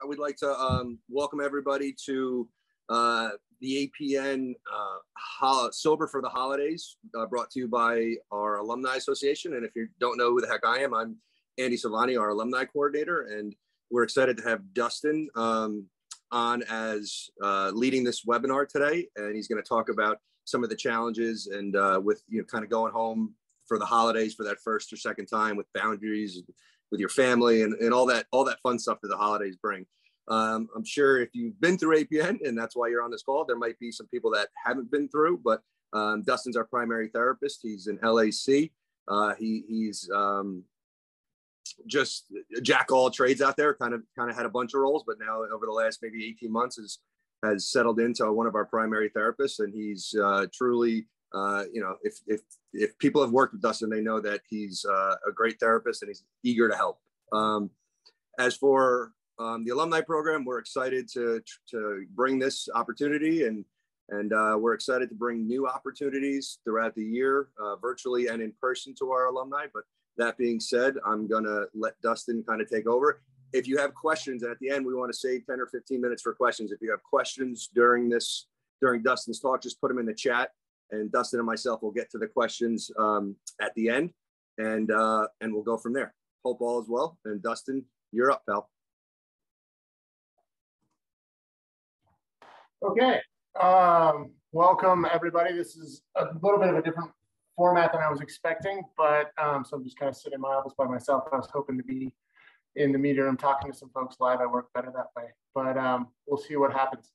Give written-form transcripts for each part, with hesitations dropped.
I would like to welcome everybody to the APN Sober for the Holidays, brought to you by our Alumni Association. And if you don't know who the heck I am, I'm Andy Silvani, our Alumni Coordinator, and we're excited to have Dustin on as leading this webinar today. And he's going to talk about some of the challenges and with kind of going home for the holidays for that first or second time, with boundaries with your family and all that fun stuff that the holidays bring. I'm sure if you've been through APN and that's why you're on this call, there might be some people that haven't been through, but Dustin's our primary therapist. He's an LAC. He's just a jack of all trades out there, kind of had a bunch of roles, but now over the last maybe 18 months has settled into one of our primary therapists. And he's truly, if people have worked with Dustin, they know that he's a great therapist and he's eager to help. As for the alumni program, we're excited to bring this opportunity, and we're excited to bring new opportunities throughout the year, virtually and in person, to our alumni. But that being said, I'm gonna let Dustin kind of take over. If you have questions, and at the end, we want to save 10 or 15 minutes for questions. If you have questions during Dustin's talk, just put them in the chat, and Dustin and myself will get to the questions at the end, and we'll go from there. Hope all is well. And Dustin, you're up, pal. Okay, welcome everybody. This is a little bit of a different format than I was expecting, but so I'm just kind of sitting in my office by myself. I was hoping to be in the meeting room talking to some folks live. I work better that way, but we'll see what happens.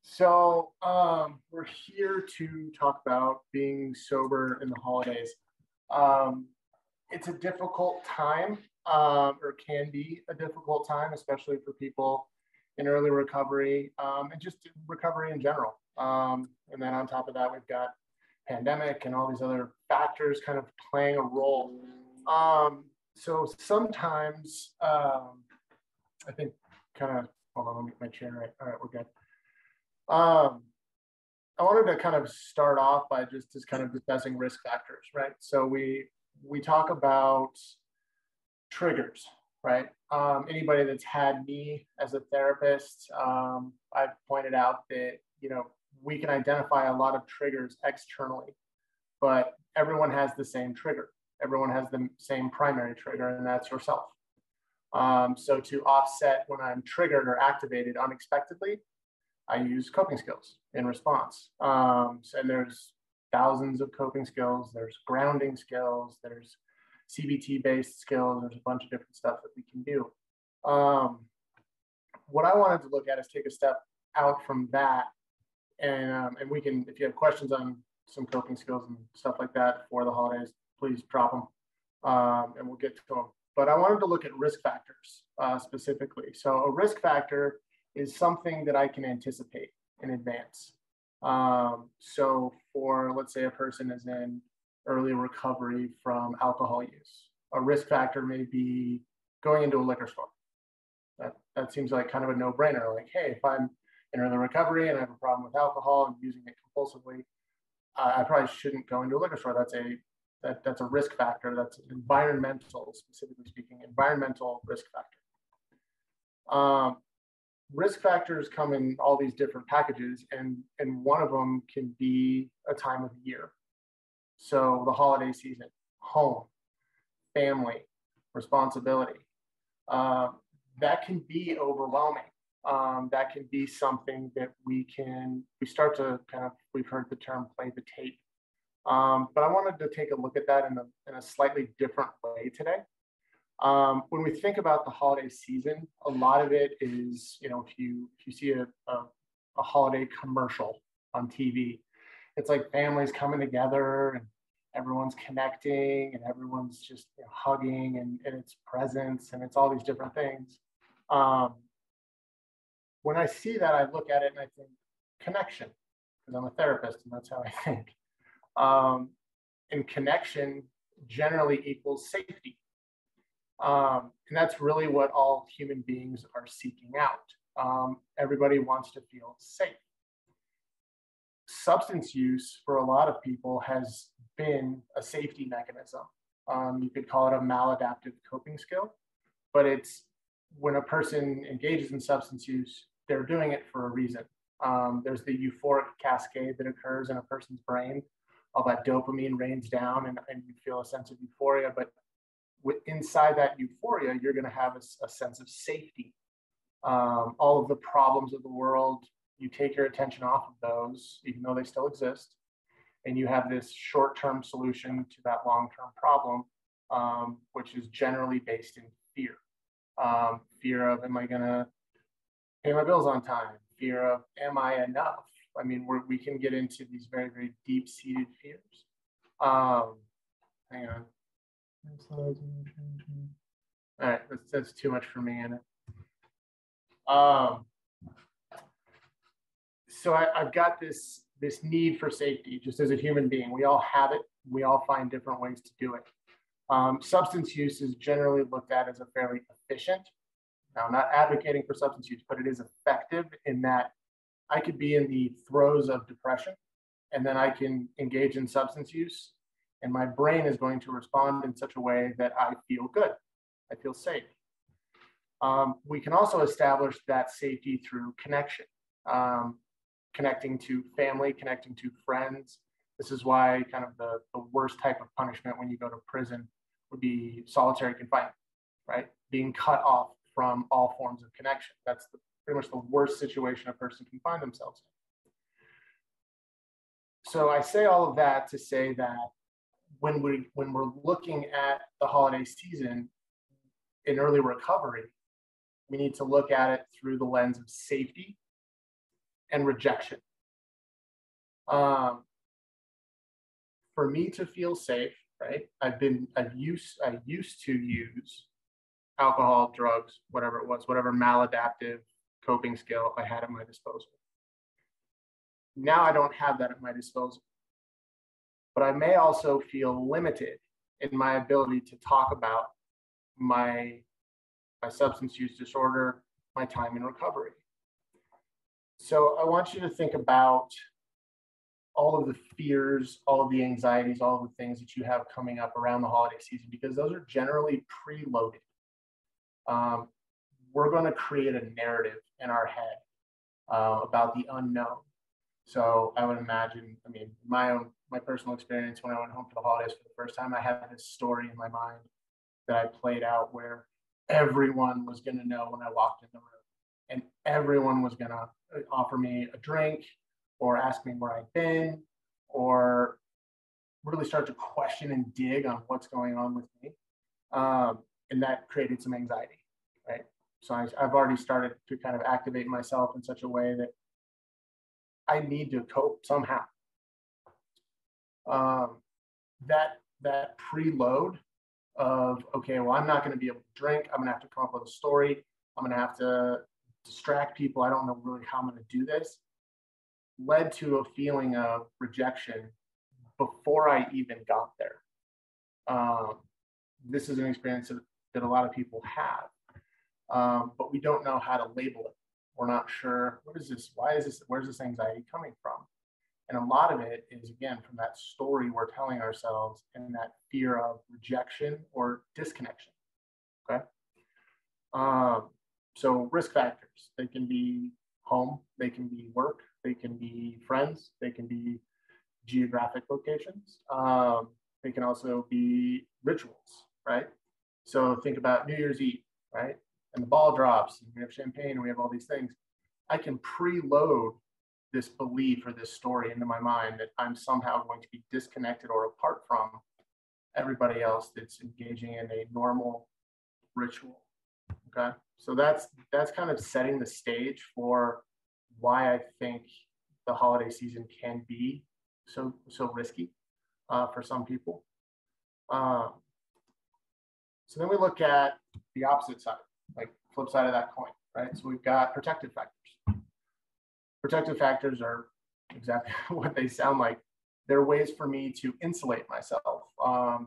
So we're here to talk about being sober in the holidays. It's a difficult time, or can be a difficult time, especially for people in early recovery, and just recovery in general. And then on top of that, we've got pandemic and all these other factors kind of playing a role. So sometimes, I think hold on, let me get my chair right. All right, we're good. I wanted to kind of start off by just kind of discussing risk factors, right? So we talk about triggers, right? Anybody that's had me as a therapist, I've pointed out that, we can identify a lot of triggers externally, but everyone has the same trigger. Everyone has the same primary trigger, and that's yourself. So to offset when I'm triggered or activated unexpectedly, I use coping skills in response. And there's thousands of coping skills. There's grounding skills. There's CBT-based skills. There's a bunch of different stuff that we can do. What I wanted to look at is take a step out from that, and we can, if you have questions on some coping skills and stuff like that for the holidays, please drop them, and we'll get to them. But I wanted to look at risk factors specifically. So a risk factor is something that I can anticipate in advance. So for, let's say a person is in early recovery from alcohol use, a risk factor may be going into a liquor store. That seems like kind of a no-brainer. Like, hey, if I'm in early recovery and I have a problem with alcohol and using it compulsively, I probably shouldn't go into a liquor store. That's a risk factor. That's environmental, specifically speaking, environmental risk factor. Risk factors come in all these different packages, and one of them can be a time of year. So the holiday season, home, family, responsibility. That can be overwhelming. That can be something that we start to we've heard the term play the tape. But I wanted to take a look at that in a slightly different way today. When we think about the holiday season, a lot of it is, if you see a holiday commercial on TV, it's like families coming together and everyone's connecting and everyone's just hugging and it's presents and it's all these different things. When I see that, I look at it and I think connection, because I'm a therapist and that's how I think. And connection generally equals safety. And that's really what all human beings are seeking out. Everybody wants to feel safe. Substance use for a lot of people has been a safety mechanism. You could call it a maladaptive coping skill, but it's when a person engages in substance use, they're doing it for a reason. There's the euphoric cascade that occurs in a person's brain. All that dopamine rains down and you feel a sense of euphoria. But inside that euphoria, you're going to have a sense of safety. All of the problems of the world, you take your attention off of those, even though they still exist. And you have this short-term solution to that long-term problem, which is generally based in fear. Fear of, am I going to pay my bills on time? Fear of, am I enough? I mean, we can get into these very, very deep-seated fears. Hang on. All right, that's too much for me in it. So I've got this need for safety, just as a human being. We all have it. We all find different ways to do it. Substance use is generally looked at as a fairly efficient. Now, I'm not advocating for substance use, but it is effective in that I could be in the throes of depression, and then I can engage in substance use, and my brain is going to respond in such a way that I feel good. I feel safe. We can also establish that safety through connection, connecting to family, connecting to friends. This is why kind of the worst type of punishment when you go to prison would be solitary confinement, right? Being cut off from all forms of connection. That's pretty much the worst situation a person can find themselves in. So I say all of that to say that when we're looking at the holiday season in early recovery, we need to look at it through the lens of safety and rejection. For me to feel safe, right? I used to use alcohol, drugs, whatever it was, whatever maladaptive coping skill I had at my disposal. Now I don't have that at my disposal. But I may also feel limited in my ability to talk about my substance use disorder, my time in recovery. So I want you to think about all of the fears, all of the anxieties, all of the things that you have coming up around the holiday season, because those are generally preloaded. We're going to create a narrative in our head about the unknown. So I would imagine, I mean, my personal experience when I went home for the holidays for the first time, I had this story in my mind that I played out where everyone was going to know when I walked in the room, and everyone was going to offer me a drink or ask me where I'd been or really start to question and dig on what's going on with me. And that created some anxiety, right? So I've already started to kind of activate myself in such a way that I need to cope somehow. That preload of, okay, well, I'm not going to be able to drink. I'm going to have to come up with a story. I'm going to have to distract people. I don't know really how I'm going to do this. Led to a feeling of rejection before I even got there. This is an experience that a lot of people have, but we don't know how to label it. We're not sure, what is this? Why is this? Where's this anxiety coming from? And a lot of it is, again, from that story we're telling ourselves and that fear of rejection or disconnection, okay? So risk factors, they can be home, they can be work, they can be friends, they can be geographic locations. They can also be rituals, right? So think about New Year's Eve, right? And the ball drops, and we have champagne, and we have all these things. I can preload this belief or this story into my mind that I'm somehow going to be disconnected or apart from everybody else that's engaging in a normal ritual, okay? So that's kind of setting the stage for why I think the holiday season can be so risky for some people. So then we look at the opposite side, like flip side of that coin, right? So we've got protective factors. Protective factors are exactly what they sound like. They're ways for me to insulate myself.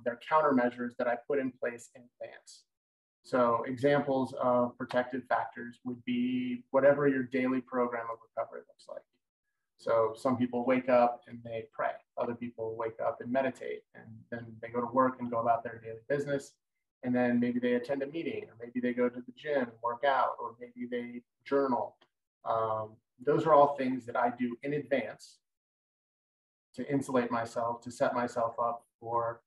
They're countermeasures that I put in place in advance. So examples of protective factors would be whatever your daily program of recovery looks like. So some people wake up and they pray. Other people wake up and meditate, and then they go to work and go about their daily business. And then maybe they attend a meeting, or maybe they go to the gym and work out, or maybe they journal. Those are all things that I do in advance to insulate myself, to set myself up for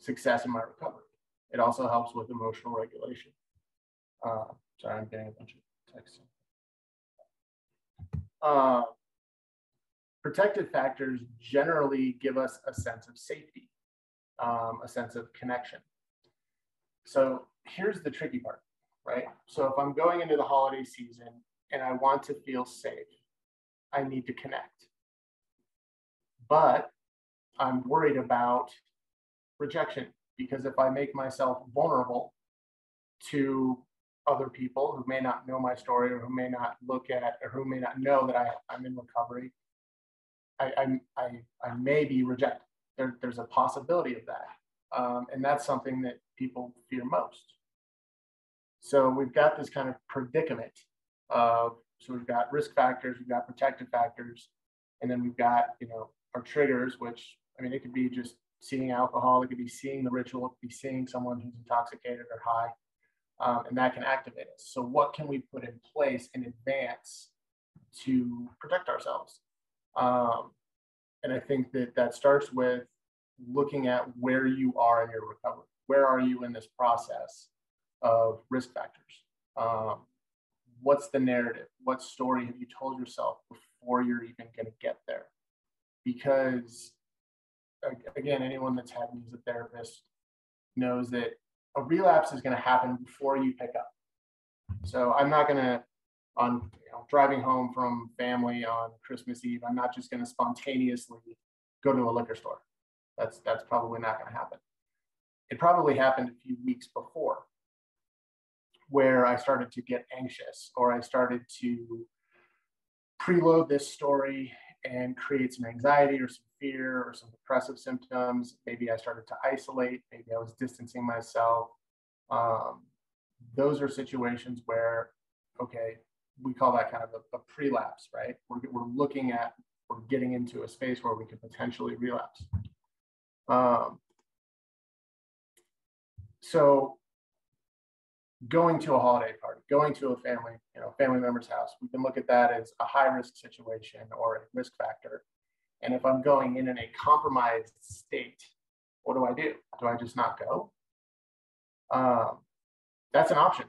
success in my recovery. It also helps with emotional regulation. Sorry, I'm getting a bunch of texts. Protective factors generally give us a sense of safety, a sense of connection. So here's the tricky part, right? So if I'm going into the holiday season and I want to feel safe, I need to connect. But I'm worried about rejection, because if I make myself vulnerable to other people who may not know my story, or who may not look at, or who may not know that I'm in recovery, I may be rejected. There's a possibility of that. And that's something that people fear most. So we've got this kind of predicament of, so we've got risk factors, we've got protective factors, and then we've got, our triggers, which, I mean, it could be just seeing alcohol, it could be seeing the ritual, it could be seeing someone who's intoxicated or high, and that can activate us. So what can we put in place in advance to protect ourselves? And I think that starts with looking at where you are in your recovery. Where are you in this process of risk factors? What's the narrative? What story have you told yourself before you're even going to get there? Because, again, anyone that's had me as a therapist knows that a relapse is going to happen before you pick up. So I'm not going to, driving home from family on Christmas Eve, I'm not just going to spontaneously go to a liquor store. That's probably not going to happen. It probably happened a few weeks before, where I started to get anxious, or I started to preload this story and create some anxiety or some fear or some depressive symptoms. Maybe I started to isolate. Maybe I was distancing myself. Those are situations where, okay, we call that kind of a prelapse, right? We're looking at, we're getting into a space where we could potentially relapse. So going to a holiday party, going to a family member's house, we can look at that as a high risk situation or a risk factor. And if I'm going in a compromised state, what do I do? Do I just not go? That's an option.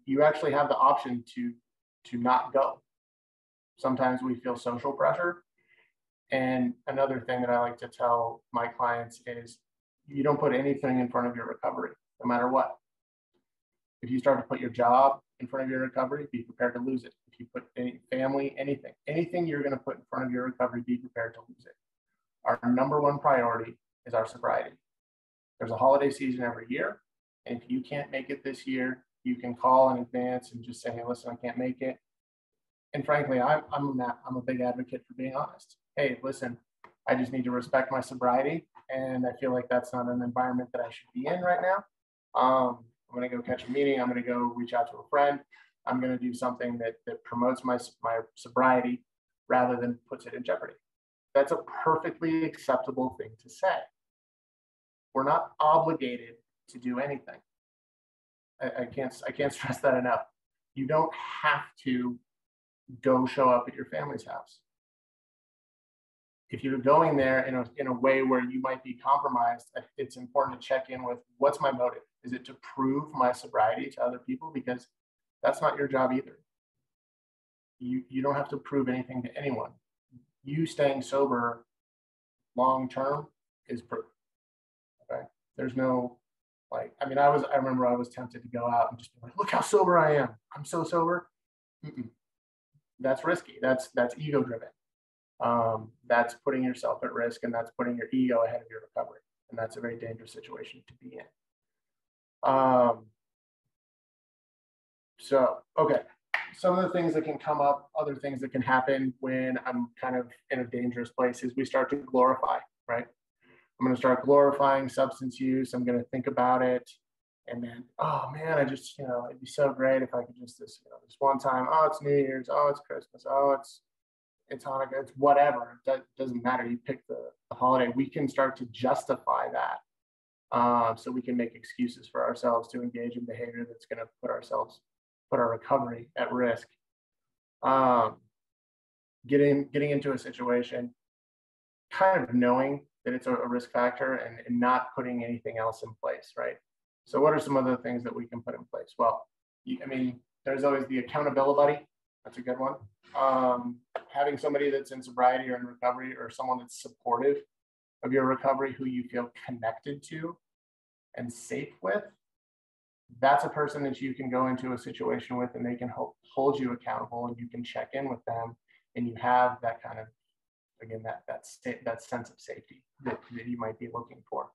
You actually have the option to not go. Sometimes we feel social pressure. And another thing that I like to tell my clients is, you don't put anything in front of your recovery, no matter what. If you start to put your job in front of your recovery, be prepared to lose it. If you put any family, anything you're going to put in front of your recovery, be prepared to lose it. Our number one priority is our sobriety. There's a holiday season every year. And if you can't make it this year, you can call in advance and just say, hey, listen, I can't make it. And frankly, I'm a big advocate for being honest. Hey, listen, I just need to respect my sobriety. And I feel like that's not an environment that I should be in right now. I'm going to go catch a meeting. I'm going to go reach out to a friend. I'm going to do something that promotes my sobriety rather than puts it in jeopardy. That's a perfectly acceptable thing to say. We're not obligated to do anything. I can't stress that enough. You don't have to go show up at your family's house. If you're going there in a way where you might be compromised, it's important to check in with, what's my motive? Is it to prove my sobriety to other people? Because that's not your job either. You don't have to prove anything to anyone. You staying sober long term is proof. Okay. There's no, I remember I was tempted to go out and just be like, look how sober I am. I'm so sober. That's risky. That's ego driven. That's putting yourself at risk, and that's putting your ego ahead of your recovery. And that's a very dangerous situation to be in. Okay. Some of the things that can come up, other things that can happen when I'm kind of in a dangerous place, is we start to glorify, right? I'm going to start glorifying substance use. I'm going to think about it. And then, oh man, it'd be so great if I could just this one time, oh, it's New Year's, oh, it's Christmas, oh, it's Hanukkah, it's whatever. It doesn't matter. You pick the holiday. We can start to justify that So we can make excuses for ourselves to engage in behavior that's going to put our recovery at risk. Getting into a situation, kind of knowing that it's a risk factor and not putting anything else in place, right? So what are some other things that we can put in place? Well, I mean, there's always the accountability buddy. That's a good one. Having somebody that's in sobriety or in recovery, or someone that's supportive of your recovery, who you feel connected to and safe with, that's a person that you can go into a situation with, and they can hold you accountable, and you can check in with them, and you have that kind of, again, that sense of safety that you might be looking for.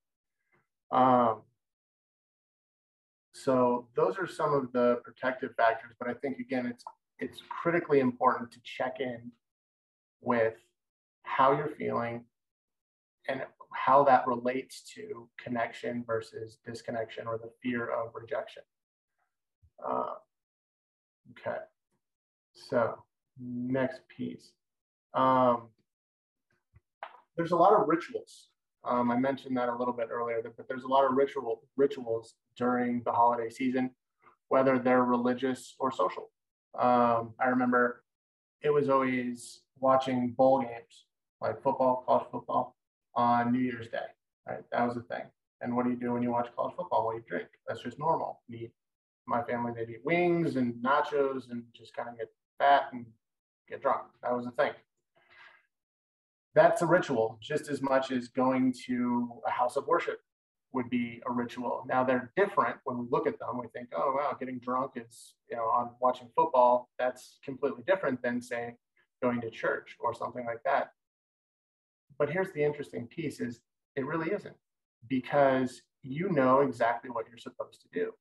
So those are some of the protective factors, but I think, again, it's critically important to check in with how you're feeling and how that relates to connection versus disconnection, or the fear of rejection. Okay, so next piece. There's a lot of rituals. I mentioned that a little bit earlier, but there's a lot of rituals during the holiday season, whether they're religious or social. I remember it was always watching bowl games, like football, college football, on New Year's Day, right? That was the thing. And what do you do when you watch college football? Well, you drink. That's just normal. My family, they'd eat wings and nachos and just kind of get fat and get drunk. That was the thing. That's a ritual, just as much as going to a house of worship would be a ritual. Now, they're different. When we look at them, we think, oh, wow, getting drunk is, on watching football. That's completely different than, say, going to church or something like that. But here's the interesting piece, is it really isn't, because you know exactly what you're supposed to do.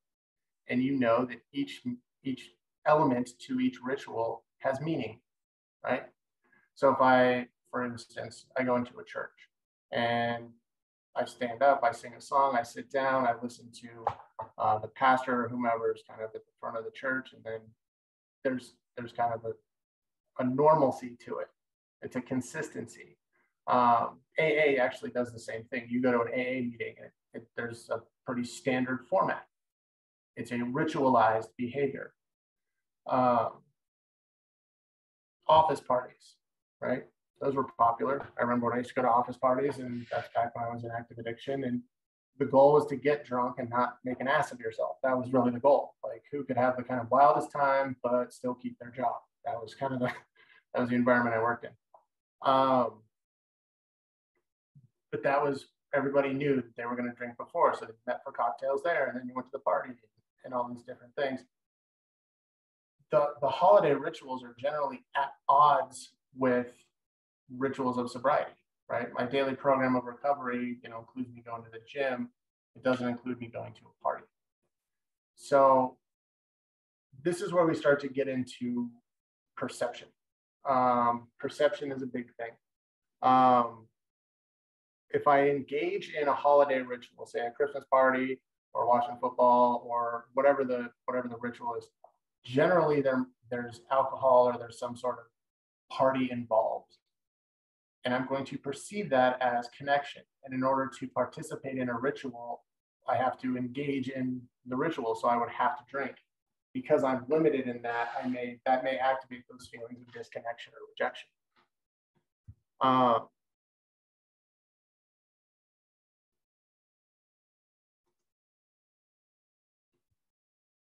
And you know that each element to each ritual has meaning, right? So if for instance, I go into a church and I stand up, I sing a song, I sit down, I listen to the pastor or whomever is kind of at the front of the church, and then there's kind of a normalcy to it. It's a consistency. AA actually does the same thing. You go to an AA meeting, and there's a pretty standard format. It's a ritualized behavior. Office parties, right? Those were popular. I remember when I used to go to office parties, and that's back when I was in active addiction. And the goal was to get drunk and not make an ass of yourself. That was really the goal. Like, who could have the kind of wildest time but still keep their job? That was kind of that was the environment I worked in. But that was, everybody knew that they were going to drink before, so they met for cocktails there, and then you went to the party and all these different things. The holiday rituals are generally at odds with rituals of sobriety, right? My daily program of recovery, includes me going to the gym. It doesn't include me going to a party. So this is where we start to get into perception. Perception is a big thing. If I engage in a holiday ritual, say a Christmas party or watching football or whatever the ritual is, generally there's alcohol or there's some sort of party involved. And I'm going to perceive that as connection. And in order to participate in a ritual, I have to engage in the ritual. So I would have to drink. Because I'm limited in that, that may activate those feelings of disconnection or rejection.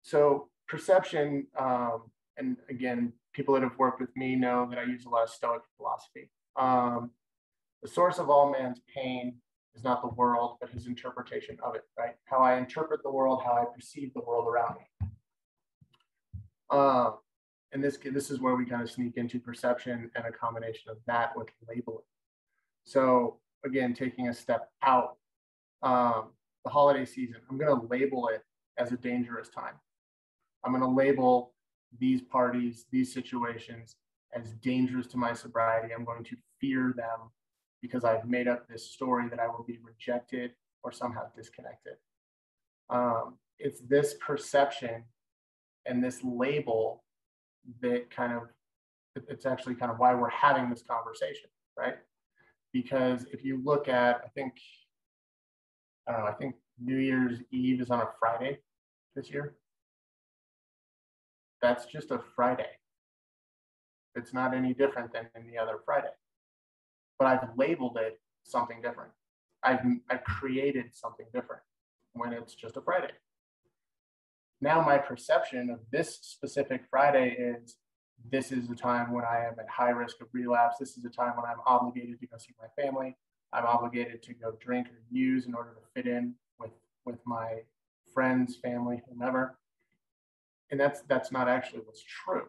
So perception, and again, people that have worked with me know that I use a lot of Stoic philosophy. The source of all man's pain is not the world, but his interpretation of it, right? How I interpret the world, how I perceive the world around me. And this is where we kind of sneak into perception and a combination of that with labeling. So again, taking a step out, the holiday season, I'm going to label it as a dangerous time. I'm going to label these parties, these situations as dangerous to my sobriety. I'm going to fear them because I've made up this story that I will be rejected or somehow disconnected. It's this perception and this label that it's actually kind of why we're having this conversation, right? Because if you look at, I think I don't know, I think New Year's Eve is on a Friday this year. That's just a Friday. It's not any different than any other Friday. But I've labeled it something different. I've created something different when it's just a Friday. Now my perception of this specific Friday is, this is a time when I am at high risk of relapse. This is a time when I'm obligated to go see my family. I'm obligated to go drink or use in order to fit in with my friends, family, whomever. And that's not actually what's true.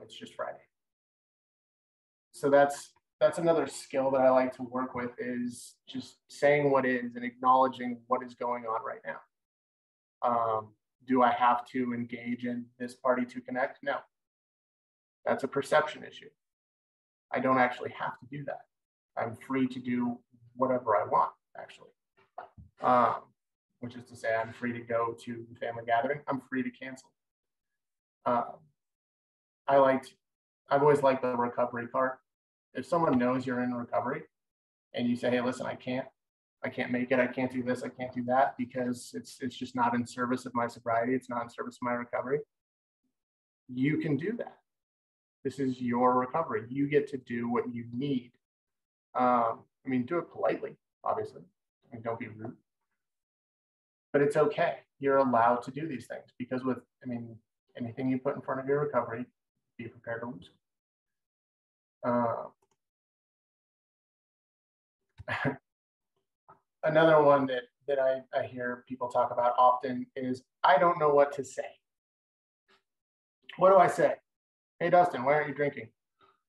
It's just Friday. So that's another skill that I like to work with, is just saying what is and acknowledging what is going on right now. Do I have to engage in this party to connect? No. That's a perception issue. I don't actually have to do that. I'm free to do whatever I want, actually. Which is to say, I'm free to go to the family gathering. I'm free to cancel. I've always liked the recovery part. If someone knows you're in recovery and you say, hey, listen, I can't make it, I can't do this, I can't do that, because it's just not in service of my sobriety, it's not in service of my recovery, you can do that. This is your recovery. You get to do what you need. I mean, do it politely, obviously. I mean, don't be rude. But it's okay. You're allowed to do these things, because anything you put in front of your recovery, be prepared to lose. Another one that I hear people talk about often is, I don't know what to say. What do I say? Hey, Dustin, why aren't you drinking?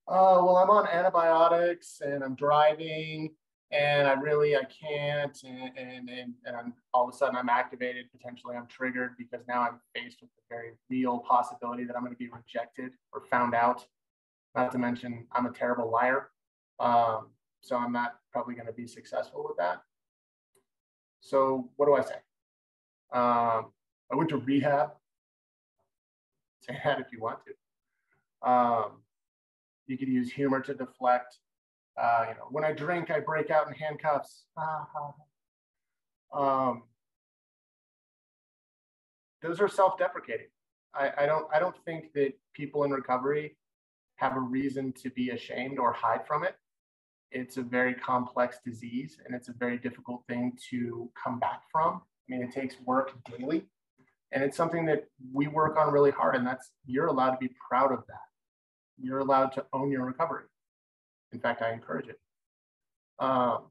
Well, I'm on antibiotics and I'm driving and I can't. And I'm, all of a sudden I'm activated. Potentially I'm triggered because now I'm faced with the very real possibility that I'm going to be rejected or found out. Not to mention I'm a terrible liar. So I'm not probably going to be successful with that. So what do I say? I went to rehab. Say that if you want to. You could use humor to deflect. When I drink, I break out in handcuffs. Those are self-deprecating. I don't think that people in recovery have a reason to be ashamed or hide from it. It's a very complex disease and it's a very difficult thing to come back from. I mean, it takes work daily, and it's something that we work on really hard, and you're allowed to be proud of that. You're allowed to own your recovery. In fact, I encourage it. I'm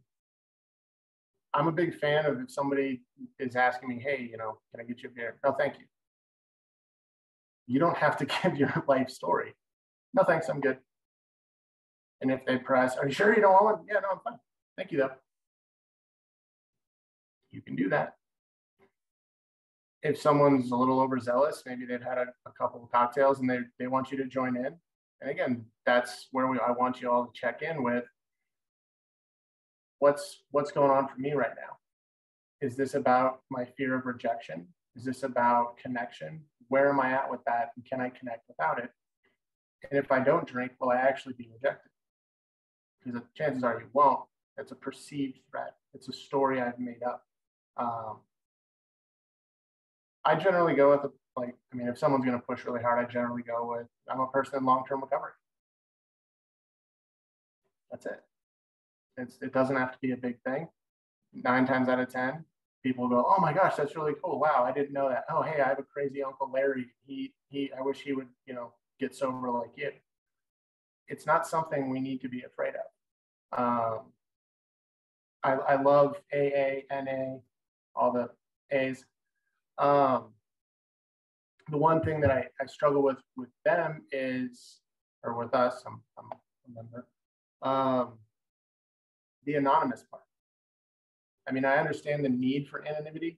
a big fan of, if somebody is asking me, hey, can I get you a beer? No, thank you. You don't have to give your life story. No, thanks, I'm good. And if they press, are you sure you don't want one? Yeah, no, I'm fine. Thank you, though. You can do that. If someone's a little overzealous, maybe they've had a couple of cocktails and they want you to join in. And again, that's where I want you all to check in with what's going on for me right now. Is this about my fear of rejection? Is this about connection? Where am I at with that? And can I connect without it? And if I don't drink, will I actually be rejected? Because the chances are you won't. It's a perceived threat. It's a story I've made up. I generally go with if someone's going to push really hard, I generally go with, I'm a person in long-term recovery. That's it. It doesn't have to be a big thing. 9 times out of 10, people go, oh my gosh, that's really cool. Wow, I didn't know that. Oh, hey, I have a crazy Uncle Larry. I wish he would, get sober like you. It's not something we need to be afraid of. I love AA, NA, all the A's. The one thing that I struggle with them is, or with us, I'm a member, the anonymous part. I mean, I understand the need for anonymity,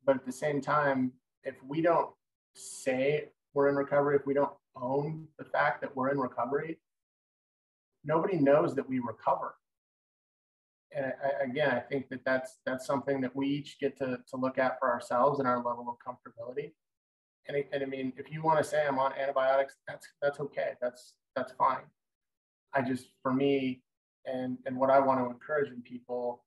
but at the same time, if we don't say we're in recovery, if we don't own the fact that we're in recovery, nobody knows that we recover. And I think that that's something that we each get to look at for ourselves and our level of comfortability. And I mean, if you want to say I'm on antibiotics, that's okay. That's fine. For me, and what I want to encourage in people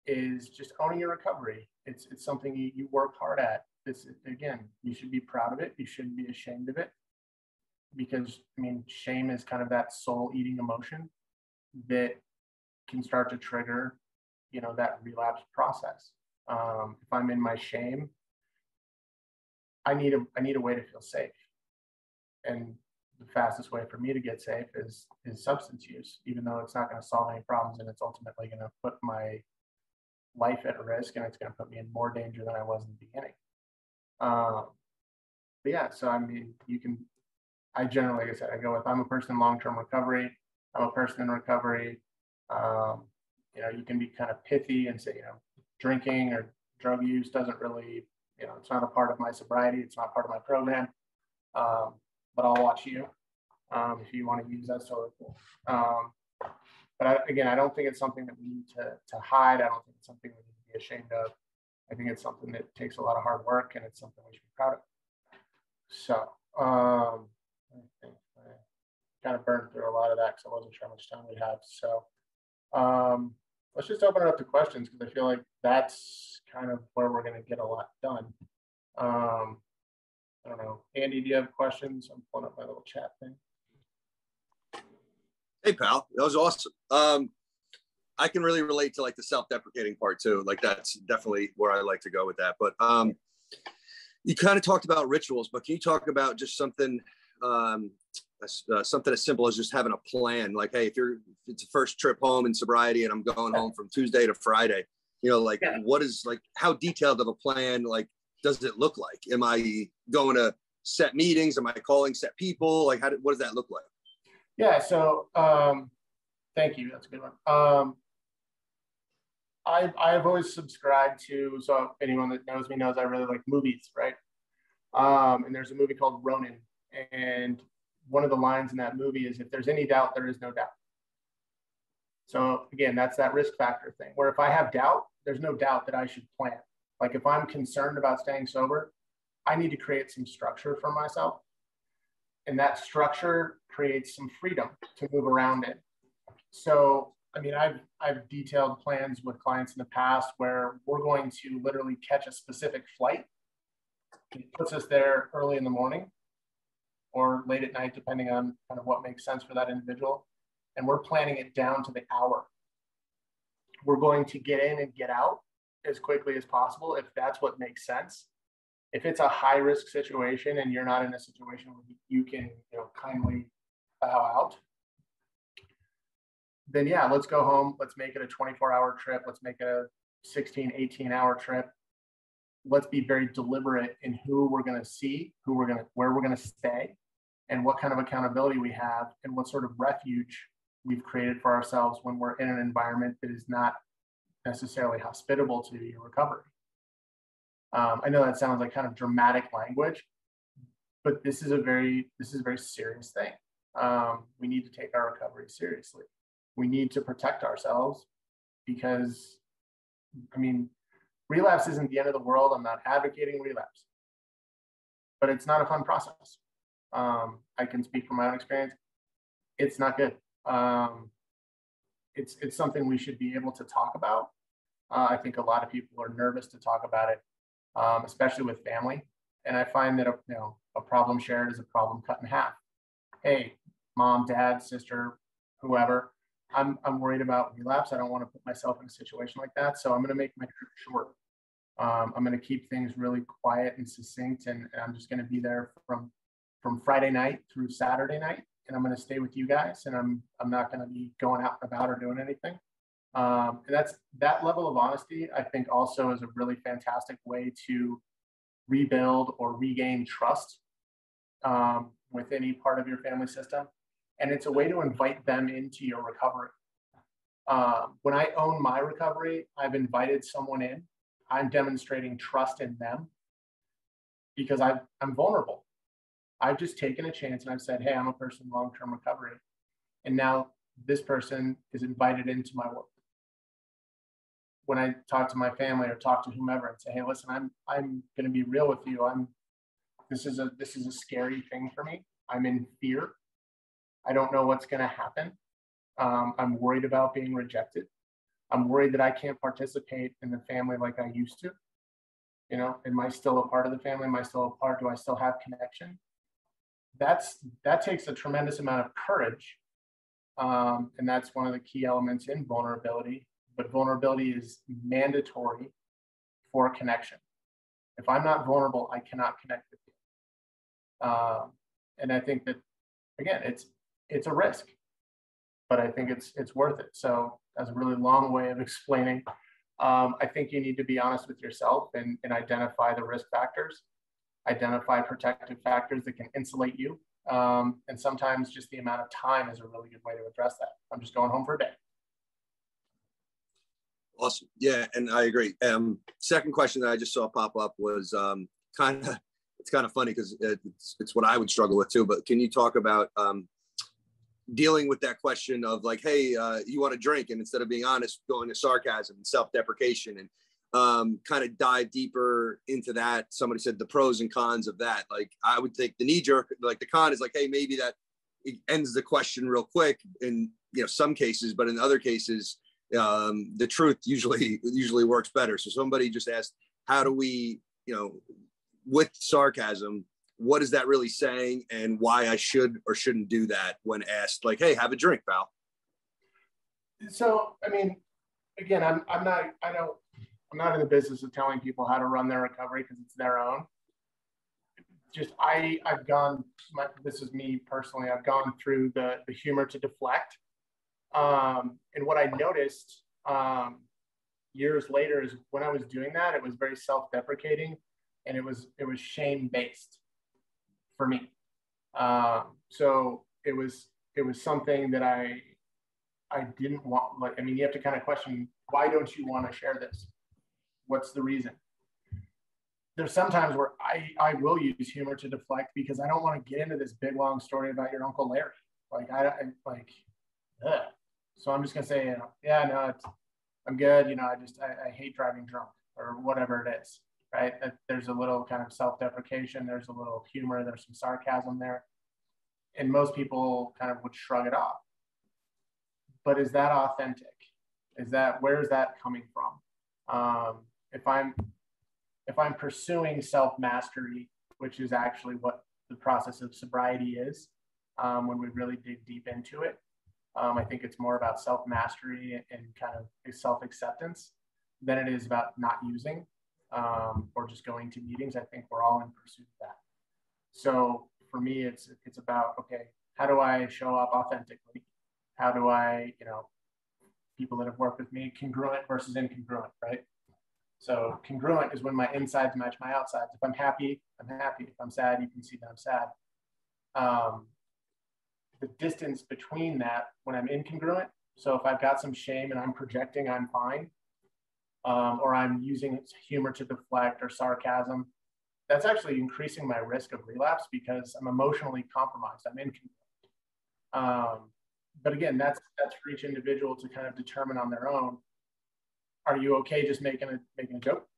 is just owning your recovery. It's something you work hard at. Again, you should be proud of it. You shouldn't be ashamed of it, because I mean, shame is kind of that soul eating emotion that can start to trigger, you know, that relapse process. If I'm in my shame, I need a way to feel safe. And the fastest way for me to get safe is substance use, even though it's not going to solve any problems, and it's ultimately going to put my life at risk, and it's going to put me in more danger than I was in the beginning. But yeah, so I mean, I generally, like I said, I go with, I'm a person in long-term recovery. I'm a person in recovery. You know, you can be kind of pithy and say, you know, drinking or drug use doesn't really, you know, it's not a part of my sobriety. It's not part of my program. But I'll watch you. If you want to use that, sort of cool. But again, I don't think it's something that we need to hide. I don't think it's something we need to be ashamed of. I think it's something that takes a lot of hard work, and it's something we should be proud of. So I think I kind of burned through a lot of that because I wasn't sure how much time we had. So let's just open it up to questions, because I feel like that's kind of where we're going to get a lot done. I don't know. Andy, do you have questions? I'm pulling up my little chat thing. Hey, pal, that was awesome. I can really relate to like the self-deprecating part too. Like that's definitely where I like to go with that. But you kind of talked about rituals, but can you talk about just something, something as simple as just having a plan? Like, hey, if it's a first trip home in sobriety and I'm going home from Tuesday to Friday, you know, like what is, like, how detailed of a plan, like, does it look like? Am I going to set meetings? Am I calling set people? Like, what does that look like? Yeah. So, thank you. That's a good one. I've always subscribed to, so anyone that knows me knows I really like movies, right? And there's a movie called Ronin, and one of the lines in that movie is, if there's any doubt, there is no doubt. So again, that's that risk factor thing, where if I have doubt, there's no doubt that I should plan. Like if I'm concerned about staying sober, I need to create some structure for myself. And that structure creates some freedom to move around in. So, I mean, I've detailed plans with clients in the past where we're going to literally catch a specific flight. It puts us there early in the morning or late at night, depending on kind of what makes sense for that individual. And we're planning it down to the hour. We're going to get in and get out as quickly as possible, if that's what makes sense. If it's a high risk situation and you're not in a situation where you can, you know, kindly bow out, then yeah, let's go home. Let's make it a 24-hour trip. Let's make it a 16, 18-hour trip. Let's be very deliberate in who we're going to see, where we're going to stay, and what kind of accountability we have, and what sort of refuge we've created for ourselves when we're in an environment that is not necessarily hospitable to your recovery. I know that sounds like kind of dramatic language, but this is a very serious thing. We need to take our recovery seriously. We need to protect ourselves, because, I mean, relapse isn't the end of the world. I'm not advocating relapse, but it's not a fun process. I can speak from my own experience. It's not good. It's something we should be able to talk about. I think a lot of people are nervous to talk about it, especially with family. And I find that a problem shared is a problem cut in half. Hey, mom, dad, sister, whoever, I'm worried about relapse. I don't want to put myself in a situation like that. So I'm going to make my trip short. I'm going to keep things really quiet and succinct, and I'm just going to be there from Friday night through Saturday night. And I'm going to stay with you guys, and I'm not going to be going out and about or doing anything. And that level of honesty, I think, also is a really fantastic way to rebuild or regain trust with any part of your family system. And it's a way to invite them into your recovery. When I own my recovery, I've invited someone in. I'm demonstrating trust in them because I'm vulnerable. I've just taken a chance and I've said, hey, I'm a person in long-term recovery. And now this person is invited into my world. When I talk to my family or talk to whomever and say, hey, listen, I'm going to be real with you. This is a scary thing for me. I'm in fear. I don't know what's going to happen. I'm worried about being rejected. I'm worried that I can't participate in the family like I used to. You know, am I still a part of the family? Am I still a part? Do I still have connection? That takes a tremendous amount of courage. And that's one of the key elements in vulnerability. But vulnerability is mandatory for connection. If I'm not vulnerable, I cannot connect with you. And I think that, again, it's a risk, but I think it's worth it. So that's a really long way of explaining. I think you need to be honest with yourself and identify the risk factors, identify protective factors that can insulate you. And sometimes just the amount of time is a really good way to address that. I'm just going home for a day. Awesome. Yeah, and I agree. Second question that I just saw pop up was it's kind of funny because it's what I would struggle with too. But can you talk about dealing with that question of like, hey, you want to drink, and instead of being honest, going to sarcasm and self-deprecation, and kind of dive deeper into that. Somebody said the pros and cons of that. Like, I would think the knee jerk, like the con is like, hey, maybe that it ends the question real quick in, you know, some cases, but in other cases, the truth usually works better. So somebody just asked, how do we, you know, with sarcasm, what is that really saying, and why I should or shouldn't do that when asked, like, hey, have a drink, pal? So, I mean, again, I'm not in the business of telling people how to run their recovery because it's their own. Just I've gone, this is me personally, I've gone through the humor to deflect. And what I noticed years later is when I was doing that, it was very self-deprecating, and it was shame-based for me. So it was something that I didn't want. Like, I mean, you have to kind of question, why don't you want to share this? What's the reason? There's sometimes where I will use humor to deflect because I don't want to get into this big long story about your Uncle Larry. Like, ugh. So I'm just gonna say, you know, yeah, no, I'm good. You know, I hate driving drunk or whatever it is, right? There's a little kind of self-deprecation. There's a little humor. There's some sarcasm there, and most people kind of would shrug it off. But is that authentic? Where is that coming from? If I'm pursuing self-mastery, which is actually what the process of sobriety is, when we really dig deep into it, I think it's more about self-mastery and kind of self-acceptance than it is about not using or just going to meetings. I think we're all in pursuit of that. So for me, it's about, okay, how do I show up authentically? How do I, you know, people that have worked with me, congruent versus incongruent, right? So congruent is when my insides match my outsides. If I'm happy, I'm happy. If I'm sad, you can see that I'm sad. The distance between that when I'm incongruent. So if I've got some shame and I'm projecting I'm fine, or I'm using humor to deflect or sarcasm, that's actually increasing my risk of relapse because I'm emotionally compromised. I'm incongruent. But again, that's for each individual to kind of determine on their own. Are you okay just making a joke?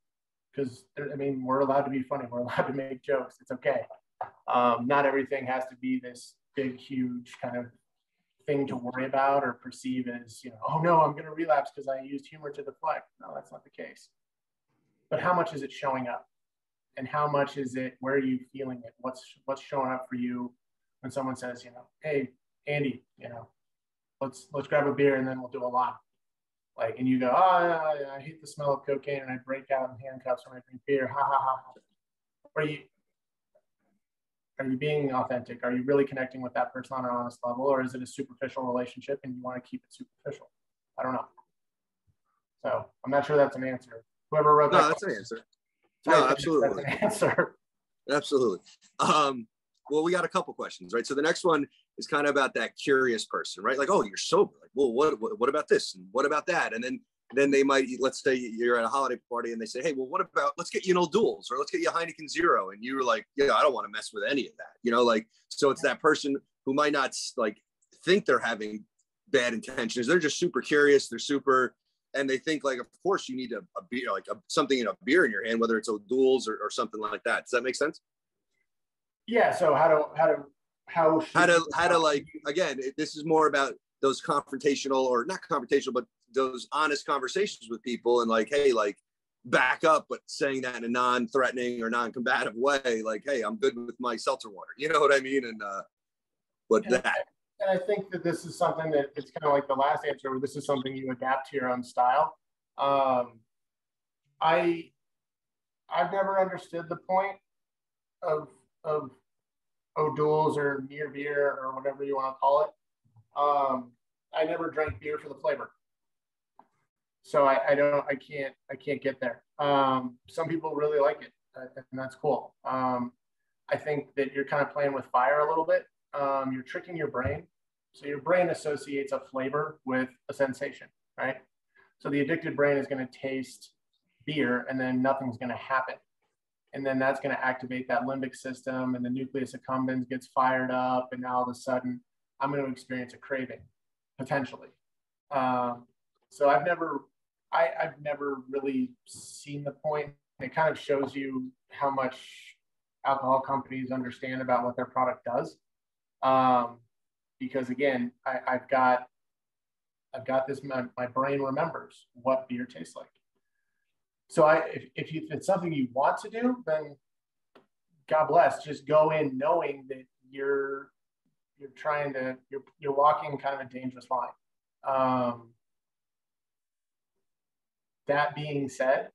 Because I mean, we're allowed to be funny. We're allowed to make jokes. It's okay. Not everything has to be this big, huge kind of thing to worry about or perceive as, you know, oh no, I'm going to relapse because I used humor to deflect. No, that's not the case. But how much is it showing up? And how much is it, where are you feeling it? What's showing up for you when someone says, you know, hey, Andy, you know, let's grab a beer and then we'll do a line. Like, and you go, oh, I hate the smell of cocaine and I break out in handcuffs when I drink beer. Ha ha ha. Are you being authentic? Are you really connecting with that person on an honest level, or is it a superficial relationship and you want to keep it superficial? I don't know. So I'm not sure that's an answer. Whoever wrote that. No, that's an answer. No, absolutely. That's an answer. Absolutely. Well, we got a couple questions, right? So the next one is kind of about that curious person, right? Like, oh, you're sober. Like, well, what about this? And what about that? And then they might, let's say you're at a holiday party and they say, hey, well, what about, let's get you an old Duels or let's get you a Heineken Zero. And you're like, yeah, I don't want to mess with any of that. You know, like, so it's that person who might not like think they're having bad intentions. They're just super curious. They're super, and they think like, of course you need a beer, like something in a beer in your hand, whether it's a Duels or something like that. Does that make sense? Yeah. So how to like, again, this is more about those confrontational or not confrontational, but those honest conversations with people and like, hey, like back up, but saying that in a non-threatening or non-combative way, like, hey, I'm good with my seltzer water. You know what I mean? And and I think that this is something that it's kind of like the last answer, where this is something you adapt to your own style. I've never understood the point of O'Doul's or near beer or whatever you want to call it. I never drank beer for the flavor, so I can't get there. Some people really like it, and that's cool. I think that you're kind of playing with fire a little bit. You're tricking your brain. So your brain associates a flavor with a sensation, right? So the addicted brain is going to taste beer and then nothing's going to happen. And then that's going to activate that limbic system and the nucleus accumbens gets fired up. And now all of a sudden I'm going to experience a craving potentially. So I've never really seen the point. It kind of shows you how much alcohol companies understand about what their product does. Because again, I've got this, my brain remembers what beer tastes like. So if it's something you want to do, then God bless, just go in knowing that you're walking kind of a dangerous line. That being said,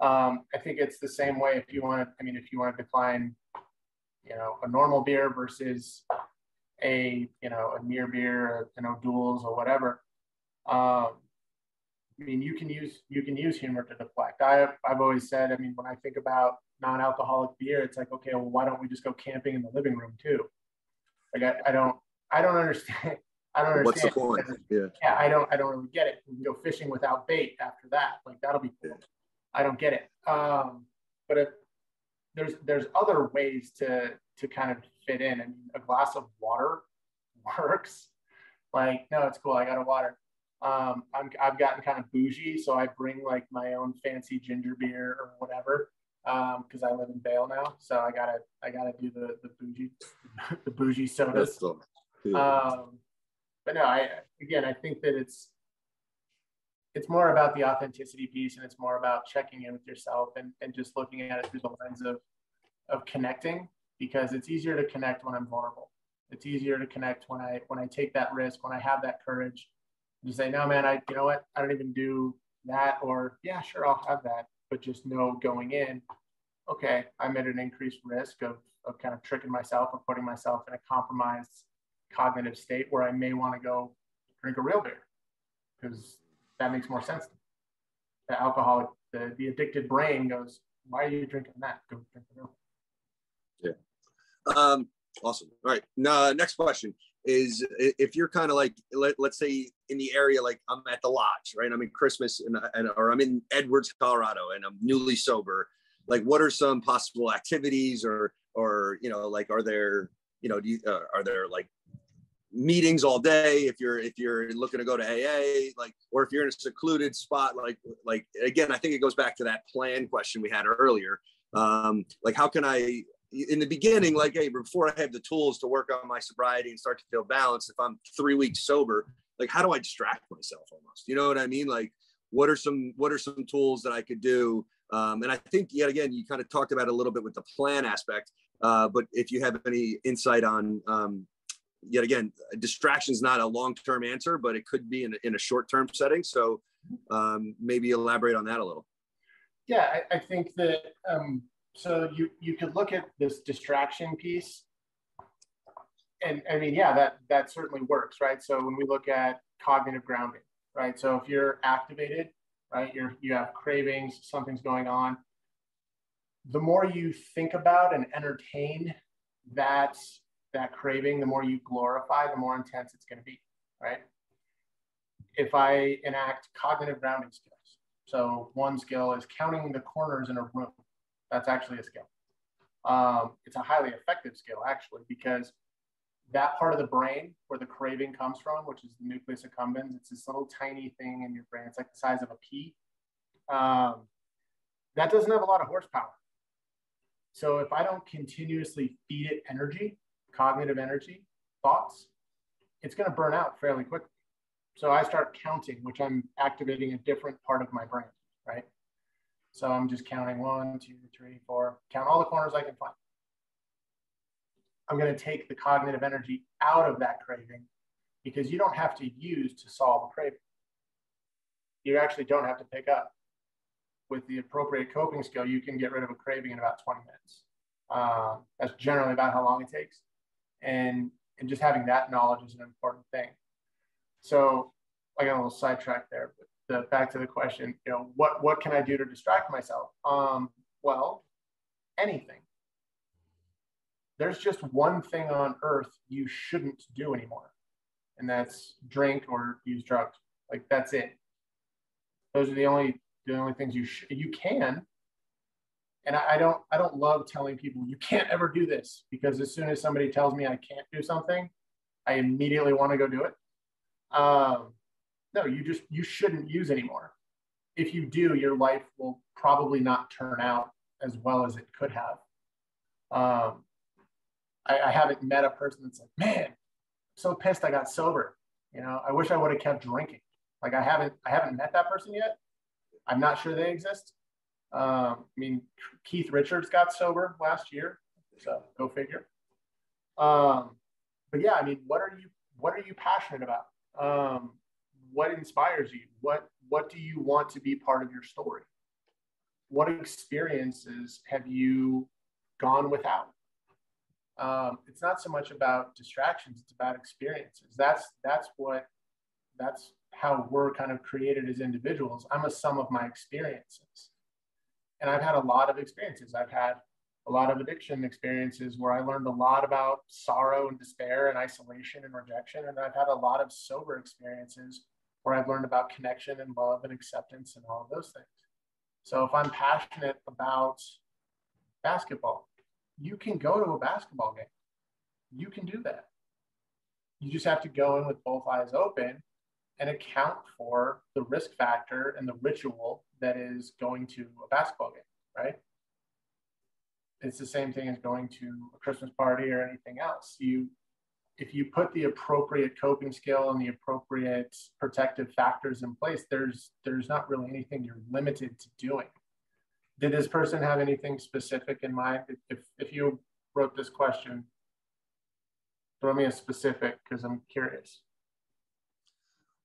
I think it's the same way if you want to decline, a normal beer versus a near beer, an O'Doul's or whatever. You can use humor to deflect. I've always said, when I think about non-alcoholic beer, it's like, okay, well, why don't we just go camping in the living room too? Like I don't understand. I don't understand. What's the point? Yeah, I don't really get it. We can go fishing without bait after that. Like that'll be cool. I don't get it. But if there's other ways to kind of fit in. A glass of water works. Like, no, it's cool. I got a water. I've gotten kind of bougie, so I bring like my own fancy ginger beer or whatever, because I live in Vail now. So I gotta do the bougie sodas. Cool. Yeah. But no, I think that it's more about the authenticity piece, and it's more about checking in with yourself and just looking at it through the lens of connecting, because it's easier to connect when I'm vulnerable. It's easier to connect when I take that risk, when I have that courage. You say, no, man, you know what? I don't even do that, or yeah, sure, I'll have that. But just know going in, okay, I'm at an increased risk of kind of tricking myself or putting myself in a compromised cognitive state where I may want to go drink a real beer, because that makes more sense. The alcoholic, the addicted brain goes, why are you drinking that? Go drink the real beer. Yeah. Awesome. All right. Now, next question is, if you're kind of like, let's say in the area, like I'm at the Lodge, right? I'm in Christmas or I'm in Edwards, Colorado, and I'm newly sober. Like, what are some possible activities or like, are there like meetings all day if you're looking to go to AA, like, or if you're in a secluded spot, like again, I think it goes back to that plan question we had earlier. Like, how can I, in the beginning, like, hey, before I have the tools to work on my sobriety and start to feel balanced, if I'm 3 weeks sober, like, how do I distract myself almost? You know what I mean? Like, what are some tools that I could do? And I think, yet again, you kind of talked about it a little bit with the plan aspect, but if you have any insight on, yet again, distraction is not a long-term answer, but it could be in a short-term setting. So maybe elaborate on that a little. Yeah, I think that, so you could look at this distraction piece, and that certainly works, right? So when we look at cognitive grounding, right? So if you're activated, right, you have cravings, something's going on. The more you think about and entertain that craving, the more you glorify, the more intense it's going to be, right? If I enact cognitive grounding skills, so one skill is counting the corners in a room. That's actually a skill. It's a highly effective skill, actually, because that part of the brain where the craving comes from, which is the nucleus accumbens, it's this little tiny thing in your brain. It's like the size of a pea. That doesn't have a lot of horsepower. So if I don't continuously feed it energy, cognitive energy, thoughts, it's going to burn out fairly quickly. So I start counting, which I'm activating a different part of my brain, right? So I'm just counting 1, 2, 3, 4, count all the corners I can find. I'm going to take the cognitive energy out of that craving, because you don't have to use to solve a craving. You actually don't have to pick up. With the appropriate coping skill, you can get rid of a craving in about 20 minutes. That's generally about how long it takes. And just having that knowledge is an important thing. So I got a little sidetracked there, but back to the question, you know, what can I do to distract myself? Well, anything. There's just one thing on earth you shouldn't do anymore, and that's drink or use drugs. Like, that's it. Those are the only things you can. And I don't love telling people you can't ever do this, because as soon as somebody tells me I can't do something, I immediately want to go do it. No, you shouldn't use anymore. If you do, your life will probably not turn out as well as it could have. I haven't met a person that's like, man, I'm so pissed I got sober. You know, I wish I would have kept drinking. Like, I haven't met that person yet. I'm not sure they exist. I mean, Keith Richards got sober last year, so go figure. But yeah, I mean, what are you passionate about? What inspires you? What do you want to be part of your story? What experiences have you gone without? It's not so much about distractions, it's about experiences. That's how we're kind of created as individuals. I'm a sum of my experiences. And I've had a lot of experiences. I've had a lot of addiction experiences where I learned a lot about sorrow and despair and isolation and rejection. And I've had a lot of sober experiences where I've learned about connection and love and acceptance and all of those things. So if I'm passionate about basketball, you can go to a basketball game. You can do that. You just have to go in with both eyes open and account for the risk factor and the ritual that is going to a basketball game, right? It's the same thing as going to a Christmas party or anything else. If you put the appropriate coping skill and the appropriate protective factors in place, there's not really anything you're limited to doing. Did this person have anything specific in mind? If you wrote this question, throw me a specific, because I'm curious.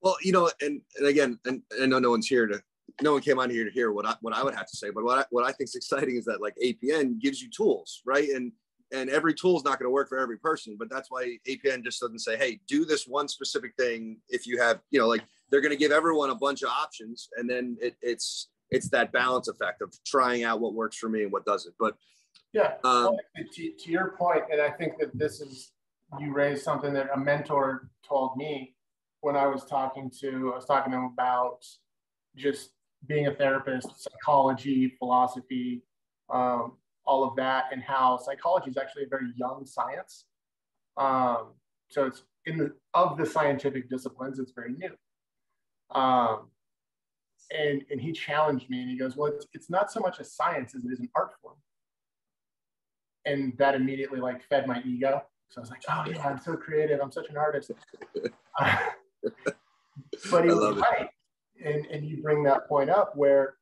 Well, you know, and again, and I know no one came on here to hear what I would have to say, but what I think is exciting is that, like, APN gives you tools, right? And every tool is not going to work for every person, but that's why APN just doesn't say, hey, do this one specific thing. If you have, you know, like, they're going to give everyone a bunch of options, and then it's that balance effect of trying out what works for me and what doesn't. But yeah, to your point, and I think that you raised something that a mentor told me when I was talking to him about just being a therapist, psychology, philosophy, all of that, and how psychology is actually a very young science. So it's of the scientific disciplines, it's very new. And he challenged me, and he goes, well, it's not so much a science as it is an art form. And that immediately, like, fed my ego. So I was like, oh yeah, I'm so creative. I'm such an artist. But he was right. And you bring that point up where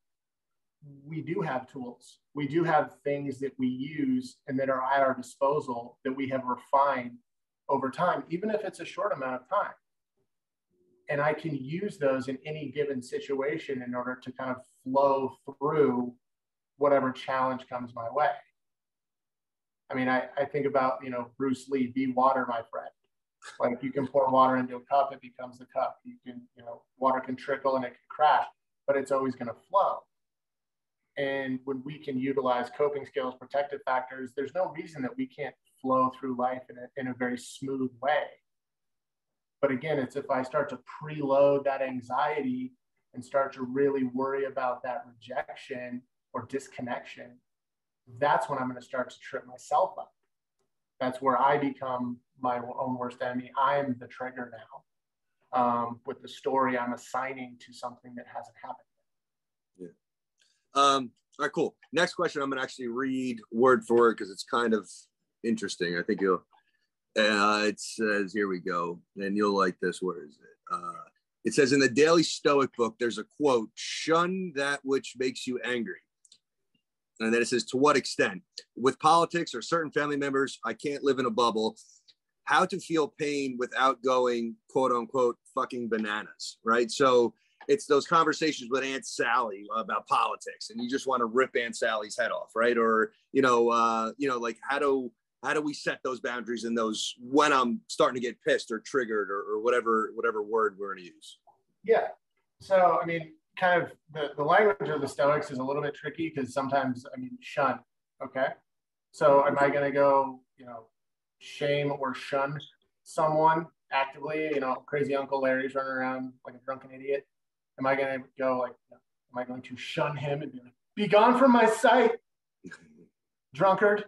we do have tools. We do have things that we use and that are at our disposal that we have refined over time, even if it's a short amount of time. And I can use those in any given situation in order to kind of flow through whatever challenge comes my way. I mean, I think about, you know, Bruce Lee, be water, my friend. Like, you can pour water into a cup, it becomes the cup. You can, you know, water can trickle and it can crash, but it's always going to flow. And when we can utilize coping skills, protective factors, there's no reason that we can't flow through life in a very smooth way. But again, it's if I start to preload that anxiety and start to really worry about that rejection or disconnection, that's when I'm going to start to trip myself up. That's where I become my own worst enemy. I'm the trigger now, with the story I'm assigning to something that hasn't happened yet. Yeah. All right, cool. Next question, I'm going to actually read word for word because it's kind of interesting. I think you'll, it says, here we go. And you'll like this. Where is it? It says in the Daily Stoic book, there's a quote, shun that which makes you angry. And then it says, to what extent? With politics or certain family members, I can't live in a bubble. How to feel pain without going, quote unquote, fucking bananas, right? So it's those conversations with Aunt Sally about politics, and you just want to rip Aunt Sally's head off, right? Or, like how do we set those boundaries in those when I'm starting to get pissed or triggered or whatever word we're going to use? Yeah. So, I mean, kind of the language of the Stoics is a little bit tricky because sometimes, shun, okay? So am I going to go, shame or shun someone actively? Crazy Uncle Larry's running around like a drunken idiot. Am I going to go like, am I going to shun him and be like, be gone from my sight, drunkard?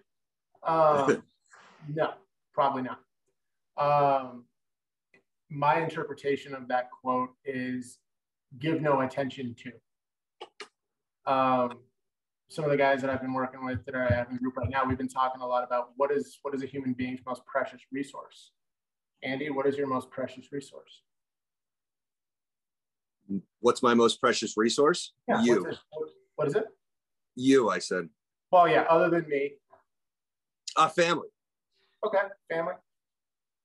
No, probably not. My interpretation of that quote is give no attention to. Some of the guys that I've been working with that I have in group right now, we've been talking a lot about what is a human being's most precious resource. Andy, what is your most precious resource? What's my most precious resource? Yeah, you. What is it? You, I said. Well, yeah, other than me. Family. Okay, family.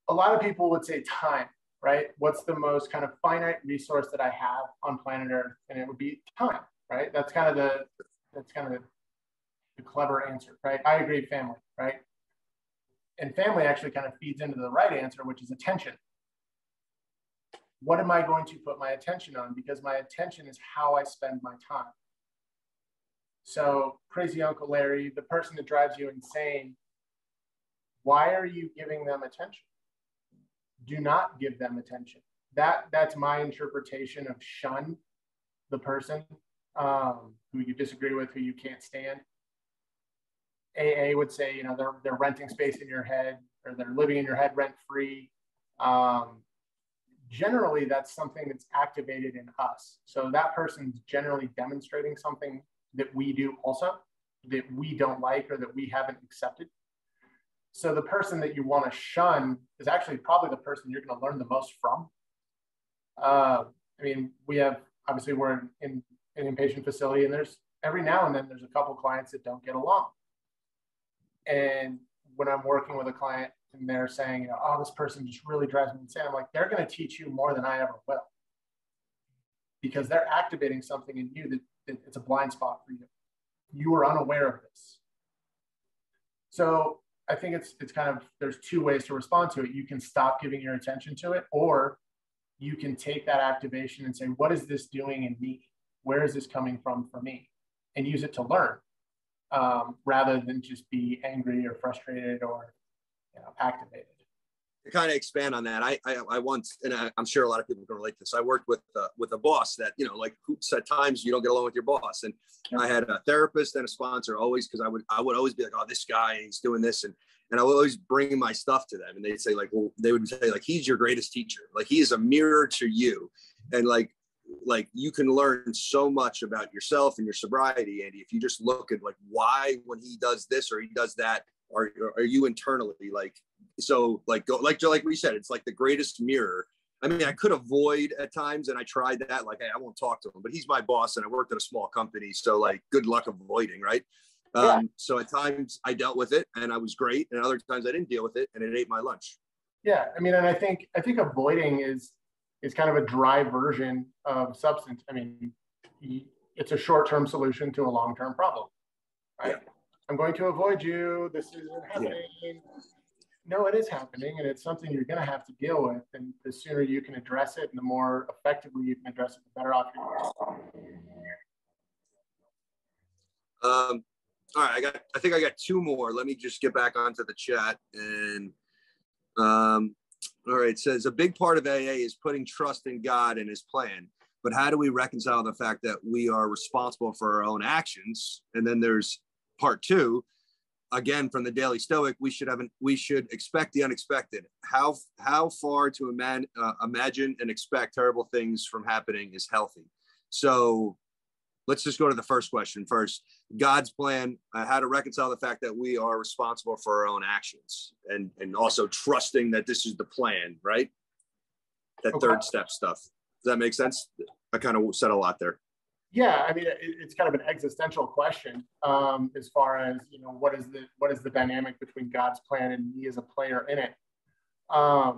A lot of people would say time, right? What's the most kind of finite resource that I have on planet Earth? And it would be time, right? That's kind of the clever answer, right? I agree, family, right? And family actually kind of feeds into the right answer, which is attention. What am I going to put my attention on? Because my attention is how I spend my time. So crazy Uncle Larry, the person that drives you insane, why are you giving them attention? Do not give them attention. That's my interpretation of shun the person who you disagree with, who you can't stand. AA would say, they're renting space in your head, or they're living in your head rent free. Generally, that's something that's activated in us. So that person's generally demonstrating something that we do also, that we don't like or that we haven't accepted. So the person that you want to shun is actually probably the person you're going to learn the most from. We're in an inpatient facility, and there's every now and then there's a couple clients that don't get along. And when I'm working with a client and they're saying, this person just really drives me insane, I'm like, they're going to teach you more than I ever will, because they're activating something in you that it's a blind spot for you. You were unaware of this. So I think it's kind of, there's two ways to respond to it. You can stop giving your attention to it, or you can take that activation and say, what is this doing in me? Where is this coming from for me? And use it to learn, rather than just be angry or frustrated or activated. To kind of expand on that, I once, and I'm sure a lot of people can relate to this. I worked with a boss that, at times you don't get along with your boss. And I had a therapist and a sponsor always, because I would always be like, oh, this guy, he's doing this. And I would always bring my stuff to them. And they'd say they would say he's your greatest teacher. He is a mirror to you. And you can learn so much about yourself and your sobriety, Andy, if you just look at why, when he does this or he does that, are you internally like we said, it's like the greatest mirror. I could avoid at times, and I tried that. Hey, I won't talk to him, but he's my boss, and I worked at a small company, so good luck avoiding, right? Yeah. So at times I dealt with it, and I was great, and other times I didn't deal with it, and it ate my lunch. Yeah, and I think avoiding is kind of a dry version of substance. It's a short-term solution to a long-term problem, right? Yeah. I'm going to avoid you. This isn't happening. Yeah. No, it is happening, and it's something you're going to have to deal with. And the sooner you can address it, and the more effectively you can address it, the better off you are. All right, I think I got two more. Let me just get back onto the chat. And all right, it says a big part of AA is putting trust in God and His plan. But how do we reconcile the fact that we are responsible for our own actions? And then there's part two. Again, from the Daily Stoic, we should expect the unexpected. How far to imagine and expect terrible things from happening is healthy. So let's just go to the first question first. God's plan, how to reconcile the fact that we are responsible for our own actions, and also trusting that this is the plan, right? That third step stuff. that make sense? I kind of said a lot there. Yeah, I mean, it's kind of an existential question, as far as, you know, what is the dynamic between God's plan and me as a player in it. I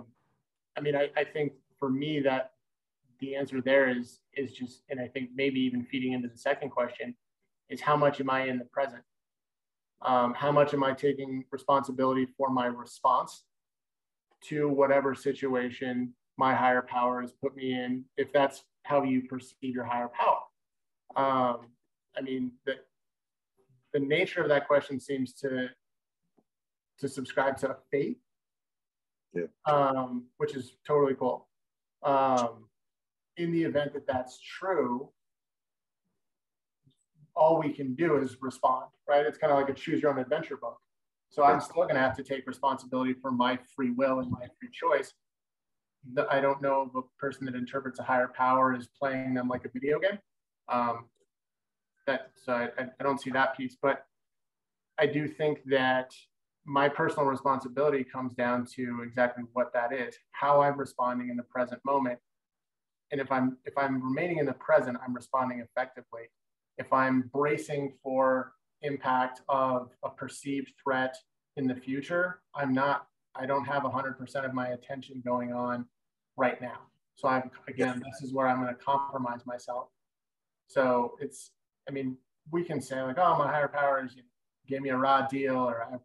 mean, I think for me that the answer there is just, and I think maybe even feeding into the second question, is how much am I in the present? How much am I taking responsibility for my response to whatever situation my higher power has put me in, if that's how you perceive your higher power? I mean, the nature of that question seems to subscribe to faith, which is totally cool. In the event that that's true, all we can do is respond, right? It's kind of like a choose your own adventure book. So I'm still going to have to take responsibility for my free will and my free choice. I don't know of a person that interprets a higher power as playing them like a video game. So I don't see that piece, but I do think that my personal responsibility comes down to exactly what that is, how I'm responding in the present moment. And if I'm remaining in the present, I'm responding effectively. If I'm bracing for impact of a perceived threat in the future, I don't have 100% of my attention going on right now. So this is where I'm going to compromise myself. So I mean, we can say like, oh, my higher powers gave me a raw deal, or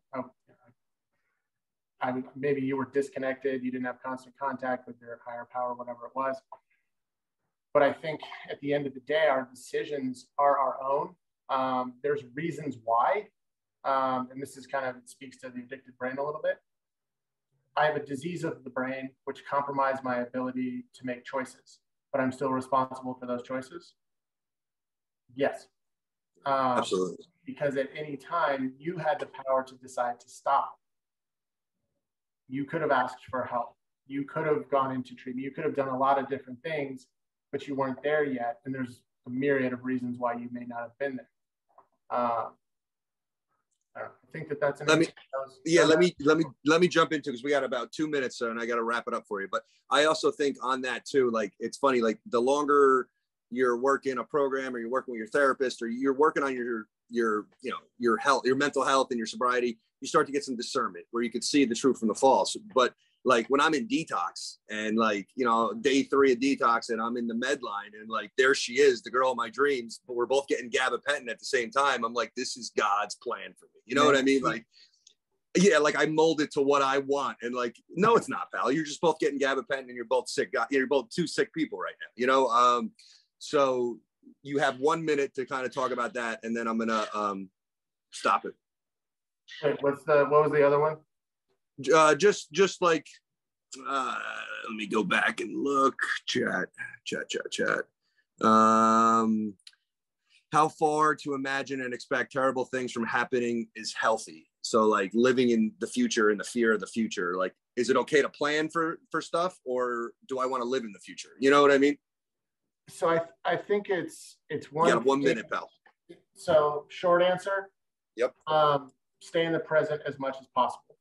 maybe you were disconnected, you didn't have constant contact with your higher power, whatever it was. But I think at the end of the day, our decisions are our own. There's reasons why, and this is it speaks to the addicted brain a little bit. I have a disease of the brain which compromised my ability to make choices, but I'm still responsible for those choices. Yes. Absolutely. Because at any time you had the power to decide to stop. You could have asked for help. You could have gone into treatment. You could have done a lot of different things, but you weren't there yet. And there's a myriad of reasons why you may not have been there. I think that's an let me jump into, because we got about 2 minutes and I got to wrap it up for you. But I also think on that too, like, it's funny, like the longer you're working a program, or you're working with your therapist, or you're working on your health, your mental health and your sobriety, you start to get some discernment where you can see the truth from the false. But like when I'm in detox and like, day 3 of detox and I'm in the med line and like, there she is, the girl of my dreams, but we're both getting gabapentin at the same time. I'm like, this is God's plan for me. You know what I mean? Like, yeah, like I mold it to what I want. And like, no, it's not, pal. You're just both getting gabapentin and you're both sick. You're both 2 sick people right now, so you have 1 minute to kind of talk about that. And then I'm going to stop it. Wait, what was the other one? Just like, let me go back and look. Chat. How far to imagine and expect terrible things from happening is healthy. So like living in the future and the fear of the future, like, is it okay to plan for stuff, or do I want to live in the future? You know what I mean? So I think it's one. You got 1 minute, pal. So short answer. Yep. Stay in the present as much as possible.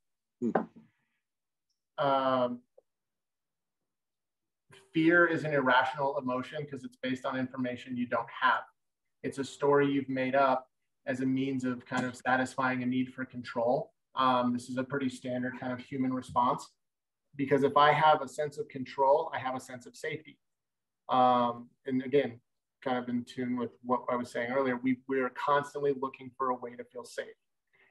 Fear is an irrational emotion because it's based on information you don't have. It's a story you've made up as a means of kind of satisfying a need for control. This is a pretty standard kind of human response, because if I have a sense of control, I have a sense of safety. And again, kind of in tune with what I was saying earlier, we're constantly looking for a way to feel safe.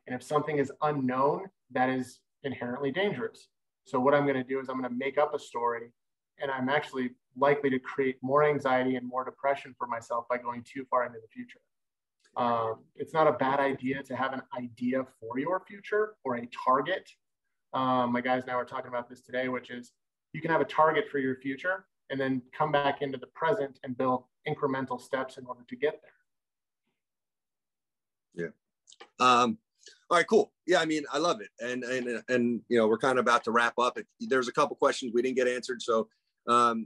And if something is unknown, that is inherently dangerous. So what I'm going to do is I'm going to make up a story, and I'm actually likely to create more anxiety and more depression for myself by going too far into the future. It's not a bad idea to have an idea for your future or a target. My guys and I were talking about this today, which is you can have a target for your future and then come back into the present and build incremental steps in order to get there. Yeah. All right, cool. Yeah, I mean, I love it. And we're kind of about to wrap up. There's a couple questions we didn't get answered. So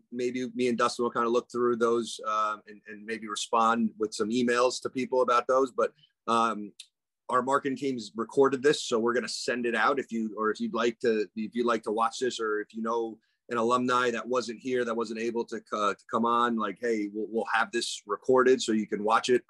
maybe me and Dustin will kind of look through those and maybe respond with some emails to people about those. But our marketing team's recorded this, so we're going to send it out. If you'd like to watch this, or if an alumni that wasn't here, that wasn't able to come on, like, hey, we'll have this recorded so you can watch it.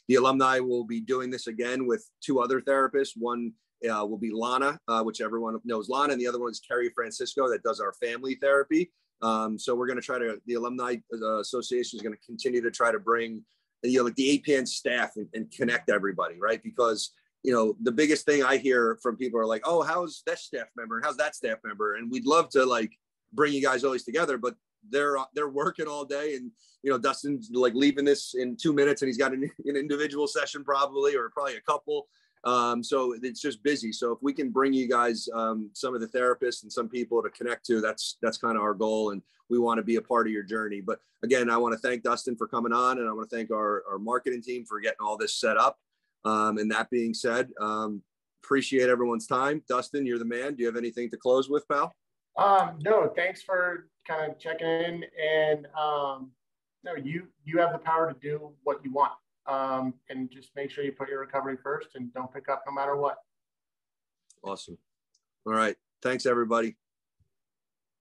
The alumni will be doing this again with 2 other therapists. One will be Lana, which everyone knows Lana, and the other one is Carrie Francisco that does our family therapy. So we're going to try to, the Alumni Association is going to continue to try to bring, like the APN staff and connect everybody, right? Because, the biggest thing I hear from people are like, oh, how's that staff member and how's that staff member? And we'd love to like bring you guys always together, but they're working all day, and Dustin's like leaving this in 2 minutes, and he's got an individual session probably a couple. So it's just busy. So if we can bring you guys some of the therapists and some people to connect to, that's kind of our goal, and we want to be a part of your journey. But again, I want to thank Dustin for coming on, and I want to thank our marketing team for getting all this set up. And that being said, appreciate everyone's time. Dustin, you're the man. Do you have anything to close with, pal? No, thanks for kind of checking in, and no, you have the power to do what you want, and just make sure you put your recovery first and don't pick up no matter what. Awesome. All right. Thanks, everybody.